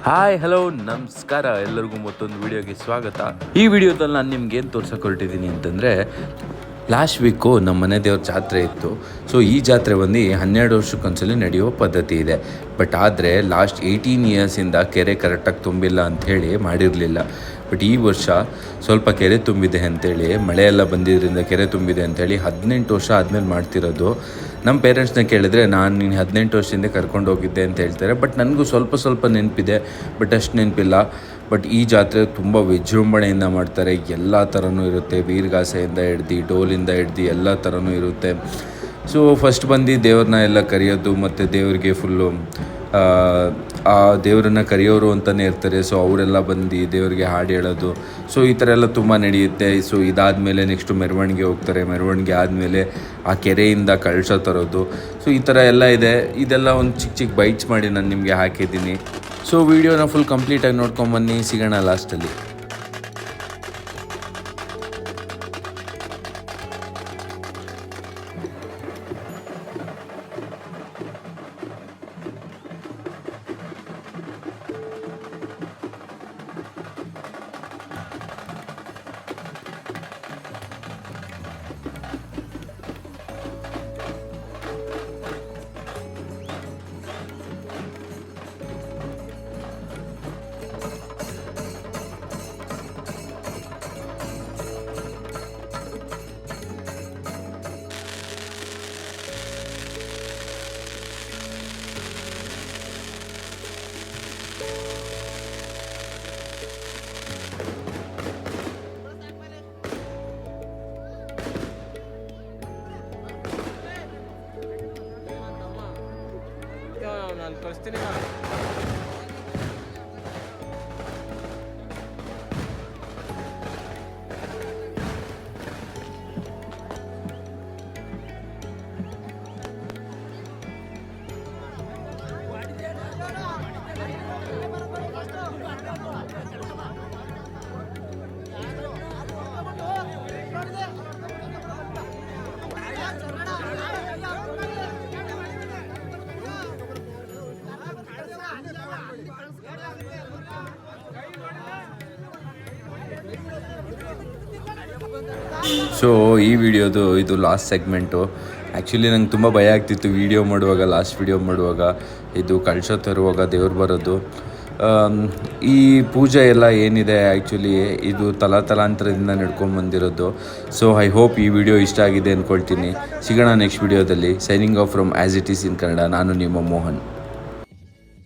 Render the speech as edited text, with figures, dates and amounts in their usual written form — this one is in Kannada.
ಹಾಯ್ ಹಲೋ ನಮಸ್ಕಾರ ಎಲ್ಲರಿಗೂ ಮತ್ತೊಂದು ವಿಡಿಯೋಗೆ ಸ್ವಾಗತ. ಈ ವಿಡಿಯೋದಲ್ಲಿ ನಾನು ನಿಮ್ಗೆ ಏನು ತೋರ್ಸಕ್ಕೆ ಹೊರಟಿದ್ದೀನಿ ಅಂತಂದರೆ, ಲಾಸ್ಟ್ ವೀಕು ನಮ್ಮ ಮನೆ ದೇವ್ರ ಜಾತ್ರೆ ಇತ್ತು. ಸೊ ಈ ಜಾತ್ರೆ ಬಂದು 12 ವರ್ಷಕ್ಕೊಂದ್ಸಲಿ ನಡೆಯುವ ಪದ್ಧತಿ ಇದೆ. ಬಟ್ ಆದರೆ ಲಾಸ್ಟ್ 18 ಇಯರ್ಸಿಂದ ಕೆರೆ ಕರೆಕ್ಟಾಗಿ ತುಂಬಿಲ್ಲ ಅಂಥೇಳಿ ಮಾಡಿರಲಿಲ್ಲ. ಬಟ್ ಈ ವರ್ಷ ಸ್ವಲ್ಪ ಕೆರೆ ತುಂಬಿದೆ ಅಂಥೇಳಿ, ಮಳೆಯೆಲ್ಲ ಬಂದಿದ್ದರಿಂದ ಕೆರೆ ತುಂಬಿದೆ ಅಂಥೇಳಿ 18 ವರ್ಷ ಆದಮೇಲೆ ಮಾಡ್ತಿರೋದು. ನಮ್ಮ ಪೇರೆಂಟ್ಸ್ನ ಕೇಳಿದ್ರೆ ನಾನು 18 ವರ್ಷದಿಂದ ಕರ್ಕೊಂಡು ಹೋಗಿದ್ದೆ ಅಂತ ಹೇಳ್ತಾರೆ. ಬಟ್ ನನಗೂ ಸ್ವಲ್ಪ ನೆನಪಿದೆ, ಬಟ್ ಅಷ್ಟು ನೆನಪಿಲ್ಲ. ಬಟ್ ಈ ಜಾತ್ರೆ ತುಂಬ ವಿಜೃಂಭಣೆಯಿಂದ ಮಾಡ್ತಾರೆ. ಎಲ್ಲ ಥರನೂ ಇರುತ್ತೆ, ವೀರಗಾಸೆಯಿಂದ ಹಿಡ್ದು ಡೋಲಿಂದ ಹಿಡ್ದು ಎಲ್ಲ ಥರನೂ ಇರುತ್ತೆ. ಸೊ ಫಸ್ಟ್ ಬಂದು ದೇವ್ರನ್ನ ಎಲ್ಲ ಕರೆಯೋದು, ಮತ್ತು ದೇವ್ರಿಗೆ ಫುಲ್ಲು ಆ ದೇವರನ್ನು ಕರೆಯೋರು ಅಂತಲೇ ಇರ್ತಾರೆ. ಸೊ ಅವರೆಲ್ಲ ಬಂದು ದೇವರಿಗೆ ಹಾಡು ಹೇಳೋದು. ಸೊ ಈ ಥರ ಎಲ್ಲ ತುಂಬ ನಡೆಯುತ್ತೆ. ಸೊ ಇದಾದಮೇಲೆ ನೆಕ್ಸ್ಟು ಮೆರವಣಿಗೆ ಹೋಗ್ತಾರೆ. ಮೆರವಣಿಗೆ ಆದಮೇಲೆ ಆ ಕೆರೆಯಿಂದ ಕಳಶ ತರೋದು. ಸೊ ಈ ಥರ ಎಲ್ಲ ಇದೆ. ಇದೆಲ್ಲ ಒಂದು ಚಿಕ್ಕ ಬೈಟ್ಸ್ ಮಾಡಿ ನಾನು ನಿಮಗೆ ಹಾಕಿದ್ದೀನಿ. ಸೊ ವೀಡಿಯೋನ ಫುಲ್ ಕಂಪ್ಲೀಟಾಗಿ ನೋಡ್ಕೊಂಬನ್ನಿ, ಸಿಗೋಣ ಲಾಸ್ಟಲ್ಲಿ. ನಾನು ಕಳಿಸ್ತೀನಿ. ಸೊ ಈ ವಿಡಿಯೋದು ಇದು ಲಾಸ್ಟ್ ಸೆಗ್ಮೆಂಟು. ಆ್ಯಕ್ಚುಲಿ ನಂಗೆ ತುಂಬ ಭಯ ಆಗ್ತಿತ್ತು ವೀಡಿಯೋ ಮಾಡುವಾಗ, ಲಾಸ್ಟ್ ವೀಡಿಯೋ ಮಾಡುವಾಗ. ಇದು ಕಳಶ ತರುವಾಗ ದೇವ್ರು ಬರೋದು. ಈ ಪೂಜೆ ಎಲ್ಲ ಏನಿದೆ ಆ್ಯಕ್ಚುಲಿ ಇದು ತಲಾಂತರದಿಂದ ನಡ್ಕೊಂಬಂದಿರೋದು. ಸೊ ಐ ಹೋಪ್ ಈ ವಿಡಿಯೋ ಇಷ್ಟ ಆಗಿದೆ ಅಂದ್ಕೊಳ್ತೀನಿ. ಸಿಗೋಣ ನೆಕ್ಸ್ಟ್ ವಿಡಿಯೋದಲ್ಲಿ. Signing off from as it is in Kannada. ನಾನು ನಿಮ್ಮ ಮೋಹನ್.